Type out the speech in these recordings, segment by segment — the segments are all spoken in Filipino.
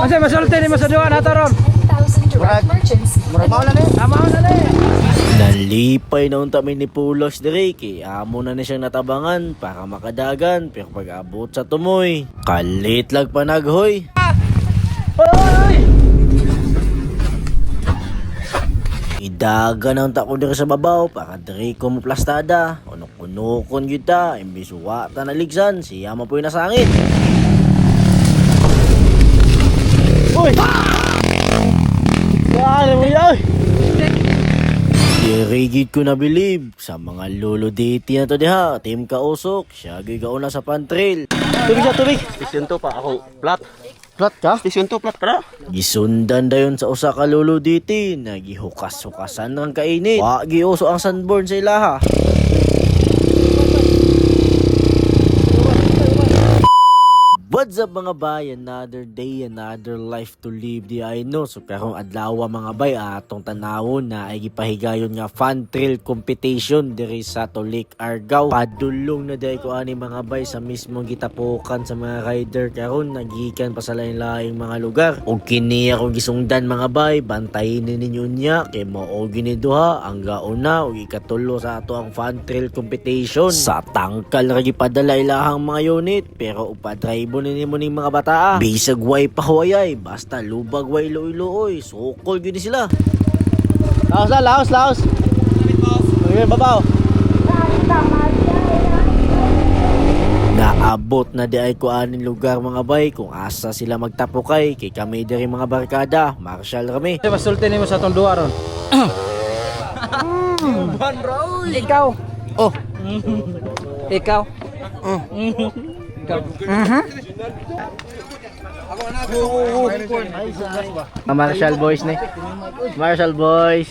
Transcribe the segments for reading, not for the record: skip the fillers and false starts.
Kasi masulti ni masaduan ato ron. 10,000 direct merchants. Mao na ni. Nalipay na unta mi ni Pulos diri kay amo na ni siyang natabangan para makadagan pero pag abot sa tumoy kalit lag panaghoy. Idaga na unta ko diri sa babaw para diri ko mo plastada. Unok-unokon gyud ta imbis wa ta naligsan siya mapoy na sangit. Uy! Ano mo yan? Dirigid ko na believe sa mga lolo diti na to diha. Team Kausok, siya gigauna sa pantrail. Tubig siya, tubig. Station 2 pa ako. Plat. Plat ka? Station 2 plat para. Gisundan dayon sa usa ka lolo diti. Nagihukas-hukasan ng kainit. Wa giuso ang sunburn sa ilaha. What's up mga bay? Another day, another life to live di I know. So karong adlaw mga bay atong tanawon na ay gipahigayon nga fun trail competition diri sa Tulik, Argao. Padulong na day ko ani mga bay sa mismong gitapukan sa mga rider karon nagikan pa sa lain-laing mga lugar. Og kini akong gisungdan mga bay, bantayin ninyo niya kay mao giniduha ang gauna og ikatulo sa ato ang fun trail competition. Sa tangkal ra gipadala ilahang mga unit pero upadrive nimo ning mga bataa. Bisag way pahwayay, basta lubag way luoy-luoy. Sukol gyud ni sila. Laos. Okay, babaw. Naabot na di ay ko aning lugar mga bay kung asa sila magtapokay kay kami diri mga barkada, marshal kami. Kasi masulti ni mo sa tong duwa ron. Ikaw. Oh, Ikaw. Marshall boys ni. Marshall boys.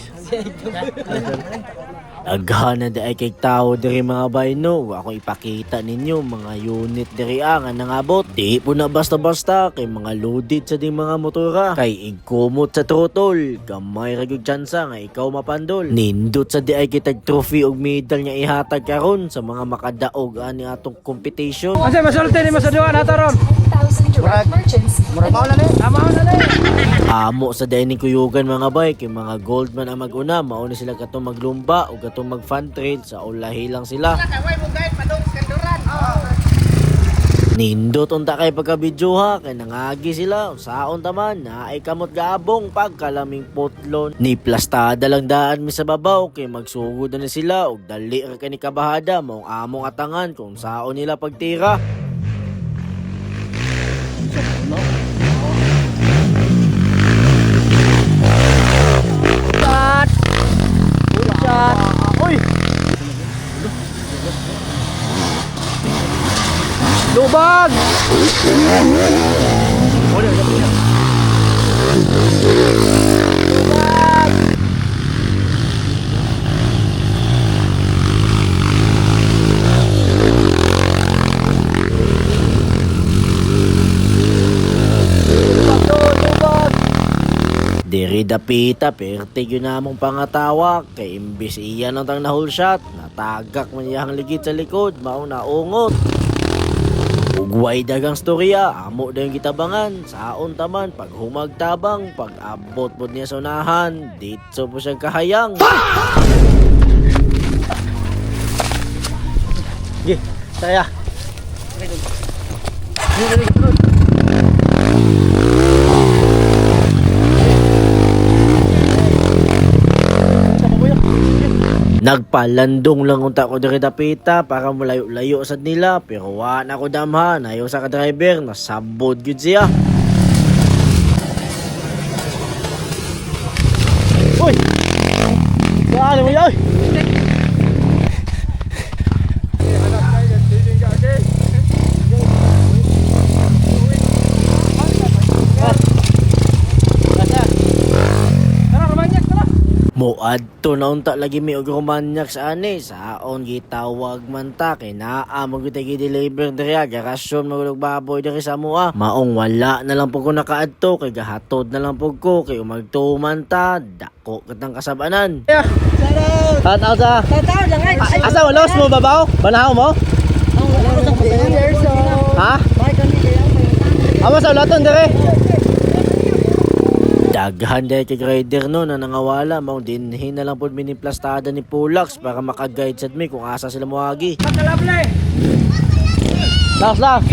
aghana di ay kay tao diri mga bay no. Ako ipakita ninyo mga unit diri ang nangabot. Di po na basta-basta kay mga loaded sa ding mga motora. Kay igkumot sa throttle. Gamay ra gyud tsansa nga ikaw mapandol. Nindot sa di ay kitag trophy og medal nga ihatag karon sa mga makadaog ani atong competition. Kasi masulti ni masaduan ato ron. 10,000 direct merchants. Mao na ni. Amo sa dining kuyugan mga bay kay mga goldman ang maguna mao ni sila katong maglumba o katong mag fun trail sa ulahi lang sila. Nindot unta kay pagka-videoha kay nangagi sila saon taman na ay kamot gaabong pagkalaming potlon ni plastada lang daan mi sa babaw kay magsugod na sila og dali ra kay ni kabahada maong among atangan kung saon nila pagtira. Lubag. Diri dapita perte yun namong pangatawa kay imbis iyan ang tang na-hole shot natagak man iyang ligid sa likod mao naungot. Ugway dagang storya amo dayon gitabangan saon taman pag humagtabang pag abot pod niya sa unahan ditso po siya kahayang. Saya. Nagpalandong lang unta ko diri dapita para mulayo-layo sad nila pero wa na ko damhan ayo sa ka driver nasabod gyud siya. Uy. Ano mo yan? Moadto na unta lagi mi og romanyak sa ani saon gitawag man ta kay naa mo gid gi-deliver diri garasyon magulog baboy diri sa amoa. Maong wala na lang pug ko nakaadto kay gahatod na lang pug ko kay umagtuman ta dako katang kasabanan. Shout out sa. Asa mo los mo babaw? Banahaw mo? Ha? Amo sa ulaton dire. Daghan dahil kay rider no na nangawala mao dinhin na lang pod miniplastada ni Pulax para maka-guide sad mi kung asa sila moagi. Last.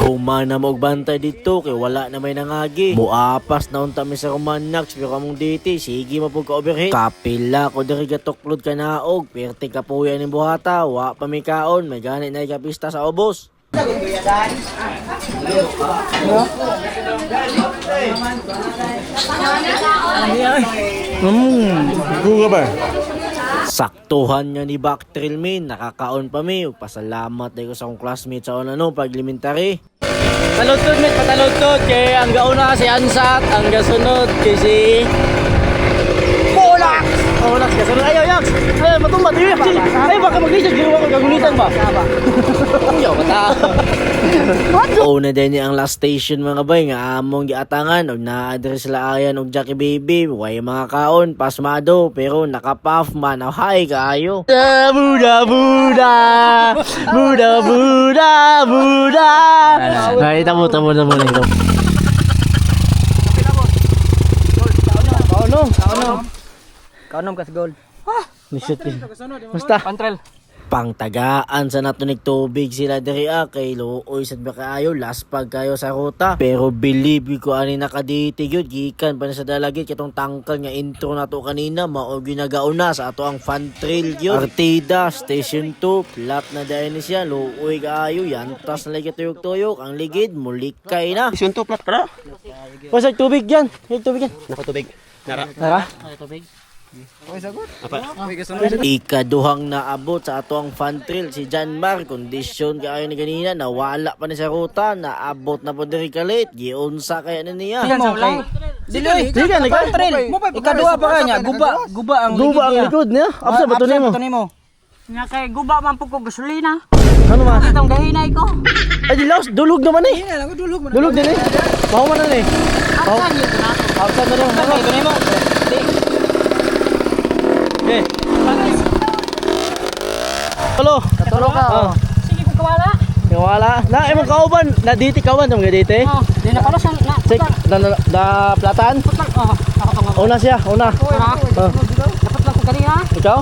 Kumana mo og bantay dito kay wala na may nangagi. Muapas na unta mi sa Romanax pero among diti sige mapug ka overheat. Kapila ko diri gatuklod ka naog perti ka puya ning buhata wa pa mi kaon may gani na ikapista sa ubos. Guga ba? Saktuhan nga ni Backtrail min, nakakaon pa mi, ug pasalamat dahil ko sa akong classmate sa paglimentary. Talod-tod, mate, patalod-tod. Kaya ang gauna si Ansat, ang gasunod kay si... Pulax! Pulax, gasunod. Ayaw, Yax! Ayaw, matumbat. Ayaw, baka mag-lisod. Ginawa ko gagunitan ba? Ayaw, kata. Una din niya ang last station mga bay nga among giatangan og na-address sila ayan og Jackie Baby way mga kaon pasmado pero naka-puff man hi kaayo. Buda! Ay tamo nito. Kaunom kas gold. Nisut yun. Basta. Pantrel. Pangtagaan sa natunig tubig sila diri kay luoy sad ba kaayo last pag kayo sa ruta pero believe ko ani nakaditi gyud gikan pa na sa dalagit kitong tangkal nga intro nato kanina mao ginagauna sa ato ang fan trail gyud Artida Station 2 plat na dayon ni siya luoy kaayo yantas na lagi tuyok-tuyok ang ligid mulikay na Isun to plat pra. Pasag tubig yan. Tubig yan. Nakatubig. Nara. Tara. Ikaduhang naabot sa ato ang fan trail si John Mar kondisyon kaayo ni ganina nawala pa ni sa ruta naabot na po diri kalit giunsa kaya na niya. Dili ka trail. Ikaduha pa kanya guba ang likod niya. Absa ba nimo? Nga kay guba man po ko gasolina. Ano man? Itong gahinay ko. Ay dilaw, dulog naman eh. Dulog din eh. Bawo man na eh. Asan yun na? Absa na rin. Ito nimo. Eh. Halo. Katuro ka. Sige ko kawala. Wala. Na imong kauban, na diti kauban sa mga diti. Oh, di na para sa na. Sik, da platan. Putang. Oh, ako tong. Una siya, una. Dapat lang ko kanina. Ikaw?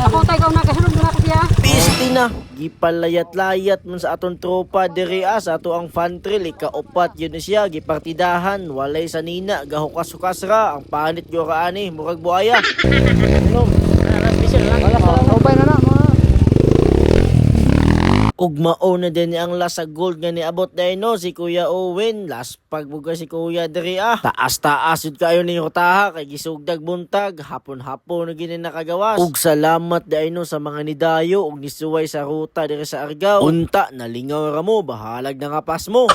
Ako tayo ka na kasunod na ako siya. Pisti na gipalayat-layat man sa aton tropa diri sa ato ang fan trail ikaupat yun na siya gipartidahan walay sanina gahukas-hukas ra ang panit yo kaani murag buaya. Ug mao na din ang last sa gold nga niabot dahil no si Kuya Owen last pagbuga si Kuya diri taas-taas yun kayo ni Rotaha kay gisugdag buntag hapon-hapon na gini nakagawas ug salamat dahil no sa mga nidayo ug nisuway sa ruta diri sa Argao unta nalingaw ra mo bahalag na nga pas mo.